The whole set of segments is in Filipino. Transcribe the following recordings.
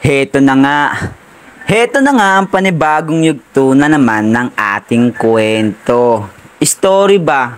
Heto na nga. Heto na nga ang panibagong yugto na naman ng ating kwento. Story ba?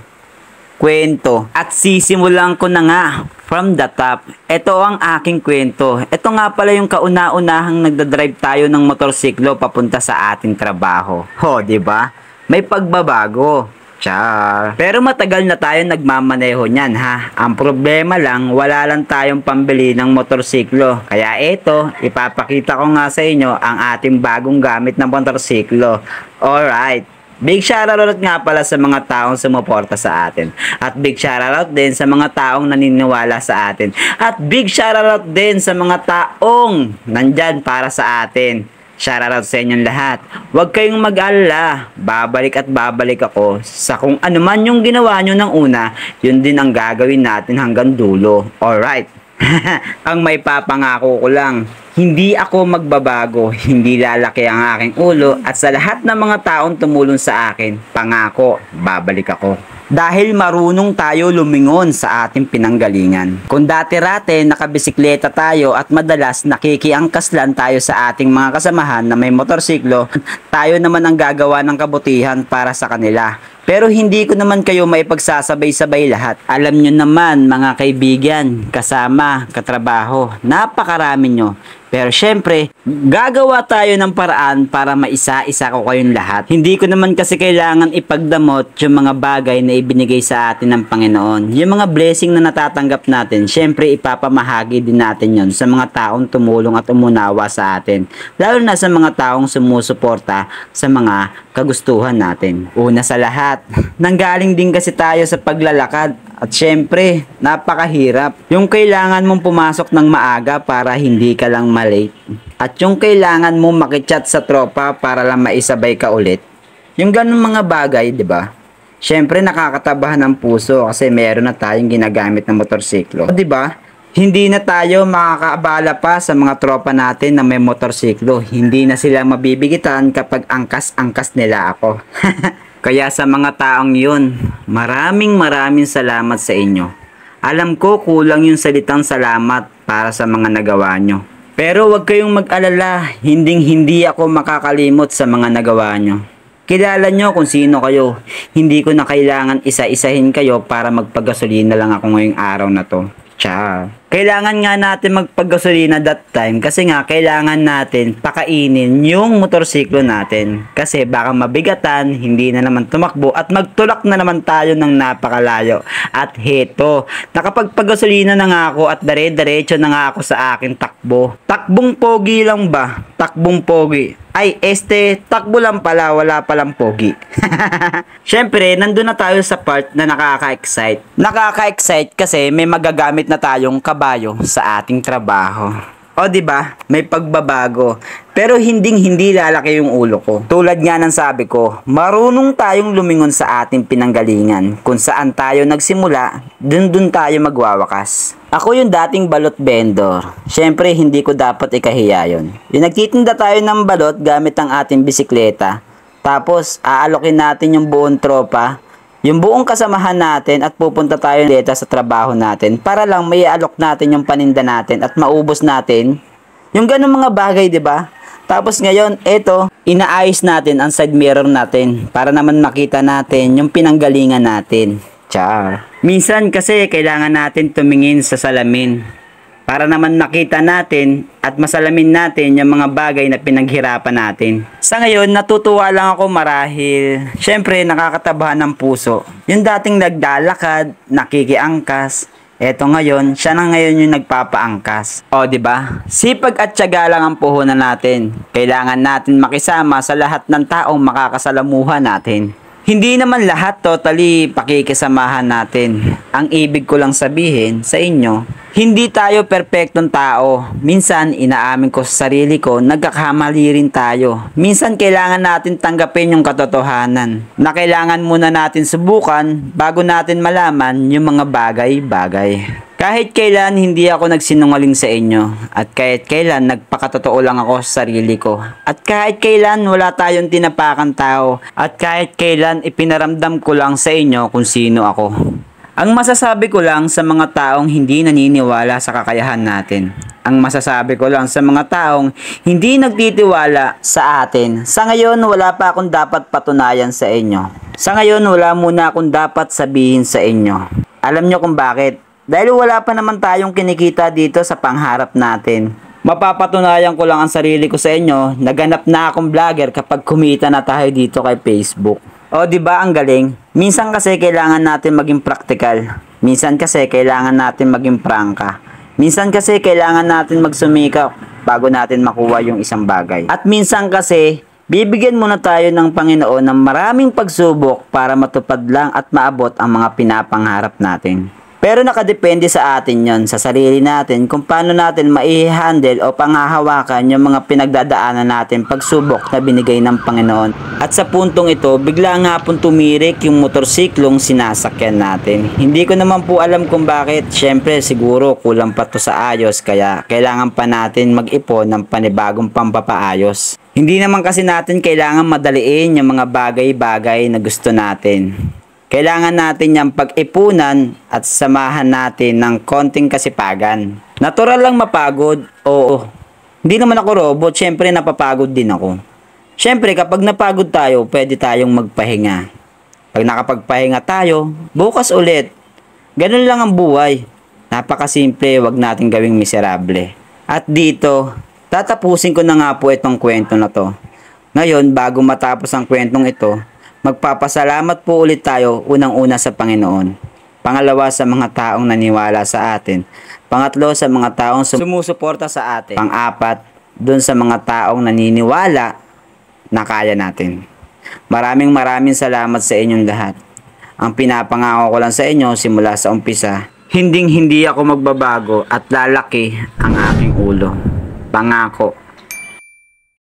Kwento. At sisimulan ko na nga from the top. Ito ang aking kwento. Ito nga pala yung kauna-unahang nagdadrive tayo ng motorsiklo papunta sa ating trabaho. Ho, di ba? May pagbabago. Char. Pero matagal na tayo nagmamaneho niyan ha. Ang problema lang, wala lang tayong pambili ng motorsiklo. Kaya eto, ipapakita ko nga sa inyo ang ating bagong gamit na motorsiklo. Alright. Big shoutout nga pala sa mga taong sumuporta sa atin. At big shoutout din sa mga taong naniniwala sa atin. At big shoutout din sa mga taong nandyan para sa atin. Shoutout sa inyong lahat. Huwag kayong mag-alala. Babalik at babalik ako sa kung ano man yung ginawa nyo ng una, yun din ang gagawin natin hanggang dulo. Alright. Ang may papangako ko lang, hindi ako magbabago, hindi lalaki ang aking ulo, at sa lahat ng mga taong tumulong sa akin, pangako, babalik ako. Dahil marunong tayo lumingon sa ating pinanggalingan. Kung dati-rate nakabisikleta tayo at madalas nakikiangkas lang tayo sa ating mga kasamahan na may motorsiklo, tayo naman ang gagawa ng kabutihan para sa kanila. Pero hindi ko naman kayo maipagsasabay-sabay lahat. Alam nyo naman mga kaibigan, kasama, katrabaho, napakarami nyo. Pero syempre, gagawa tayo ng paraan para maisa-isa ko kayong lahat. Hindi ko naman kasi kailangan ipagdamot yung mga bagay na ibinigay sa atin ng Panginoon. Yung mga blessing na natatanggap natin, syempre ipapamahagi din natin yon sa mga taong tumulong at umunawa sa atin. Lalo na sa mga taong sumusuporta sa mga kagustuhan natin. Una sa lahat, nanggaling din kasi tayo sa paglalakad. At syempre, napakahirap. Yung kailangan mong pumasok ng maaga para hindi ka lang malate. At yung kailangan mong makichat sa tropa para lang maisabay ka ulit. Yung ganun mga bagay, di ba? Syempre, nakakatabahan ng puso kasi meron na tayong ginagamit na motorsiklo. Di ba? Hindi na tayo makakaabala pa sa mga tropa natin na may motorsiklo. Hindi na sila mabibigitan kapag angkas-angkas nila ako. Kaya sa mga taong yun, maraming salamat sa inyo. Alam ko kulang yung salitang salamat para sa mga nagawa nyo. Pero wag kayong mag-alala, hindi ako makakalimot sa mga nagawa nyo. Kilala nyo kung sino kayo. Hindi ko na kailangan isa-isahin kayo para magpagasolina lang ako ngayong araw na to. Char. Kailangan nga natin magpagasolina that time kasi nga kailangan natin pakainin yung motorsiklo natin kasi baka mabigatan, hindi na naman tumakbo at magtulak na naman tayo ng napakalayo. At heto, nakapagpagasolina na nga ako at dare-diretso na nga ako sa akin takbo. Takbong pogi lang ba? Takbong pogi. Ay, takbo lang pala, wala palang pogi. Syempre, nandun na tayo sa part na nakaka-excite. Nakaka-excite kasi may magagamit na tayong kabayo sa ating trabaho. O di ba? May pagbabago. Pero hindi lalaki yung ulo ko. Tulad nga ng sabi ko, marunong tayong lumingon sa ating pinanggalingan. Kung saan tayo nagsimula, dun tayo magwawakas. Ako yung dating balot vendor. Syempre, hindi ko dapat ikahiya yun. Yung nagtitinda tayo ng balot gamit ang ating bisikleta. Tapos, aalokin natin yung buong tropa, yung buong kasamahan natin at pupunta tayo dito sa trabaho natin para lang may alok natin yung paninda natin at maubos natin. Yung ganun mga bagay, di ba? Tapos ngayon, eto, inaayos natin ang side mirror natin para naman makita natin yung pinanggalingan natin. Char. Minsan kasi kailangan natin tumingin sa salamin para naman makita natin at masalamin natin yung mga bagay na pinaghirapan natin. Sa ngayon, natutuwa lang ako marahil syempre nakakatabahan ng puso. Yung dating naglalakad, nakikiangkas, eto ngayon, siya na ngayon yung nagpapaangkas. O, di ba? Sipag at tiyaga lang ang puhunan natin. Kailangan natin makisama sa lahat ng taong makakasalamuha natin. Hindi naman lahat totally pakikisamahan natin. Ang ibig ko lang sabihin sa inyo, hindi tayo perpektong tao. Minsan, inaamin ko sa sarili ko, nagkakamali rin tayo. Minsan, kailangan natin tanggapin yung katotohanan. Na kailangan muna natin subukan bago natin malaman yung mga bagay-bagay. Kahit kailan hindi ako nagsinungaling sa inyo at kahit kailan nagpakatotoo lang ako sa sarili ko at kahit kailan wala tayong tinapakan tao at kahit kailan ipinaramdam ko lang sa inyo kung sino ako. Ang masasabi ko lang sa mga taong hindi naniniwala sa kakayahan natin. Ang masasabi ko lang sa mga taong hindi nagtitiwala sa atin. Sa ngayon, wala pa akong dapat patunayan sa inyo. Sa ngayon, wala muna akong dapat sabihin sa inyo. Alam nyo kung bakit? Dahil wala pa naman tayong kinikita dito sa pangharap natin. Mapapatunayan ko lang ang sarili ko sa inyo, naganap na akong vlogger kapag kumita na tayo dito kay Facebook. O di ba ang galing? Minsan kasi kailangan natin maging practical. Minsan kasi kailangan natin maging prangka. Minsan kasi kailangan natin magsumikap bago natin makuha yung isang bagay. At minsan kasi bibigyan muna tayo ng Panginoon ng maraming pagsubok para matupad lang at maabot ang mga pinapangarap natin. Pero nakadepende sa atin yon, sa sarili natin, kung paano natin mai-handle o panghahawakan yung mga pinagdadaanan natin pagsubok na binigay ng Panginoon. At sa puntong ito, bigla nga pong tumirik yung motorsiklong sinasakyan natin. Hindi ko naman po alam kung bakit. Syempre, siguro kulang pa to sa ayos, kaya kailangan pa natin mag-ipon ng panibagong pampapaayos. Hindi naman kasi natin kailangan madaliin yung mga bagay-bagay na gusto natin. Kailangan natin yung pag-ipunan at samahan natin ng konting kasipagan. Natural lang mapagod, oo. Hindi naman ako robot, syempre napapagod din ako. Syempre kapag napagod tayo, pwede tayong magpahinga. Pag nakapagpahinga tayo, bukas ulit. Ganun lang ang buhay. Napakasimple, wag natin gawing miserable. At dito, tatapusin ko na nga po itong kwento na to. Ngayon, bago matapos ang kwentong ito, magpapasalamat po ulit tayo unang-una sa Panginoon. Pangalawa sa mga taong naniwala sa atin. Pangatlo sa mga taong sumusuporta sa atin. Pang-apat, dun sa mga taong naniniwala na kaya natin. Maraming salamat sa inyong lahat. Ang pinapangako ko lang sa inyo simula sa umpisa, hindi ako magbabago at lalaki ang aking ulo. Pangako.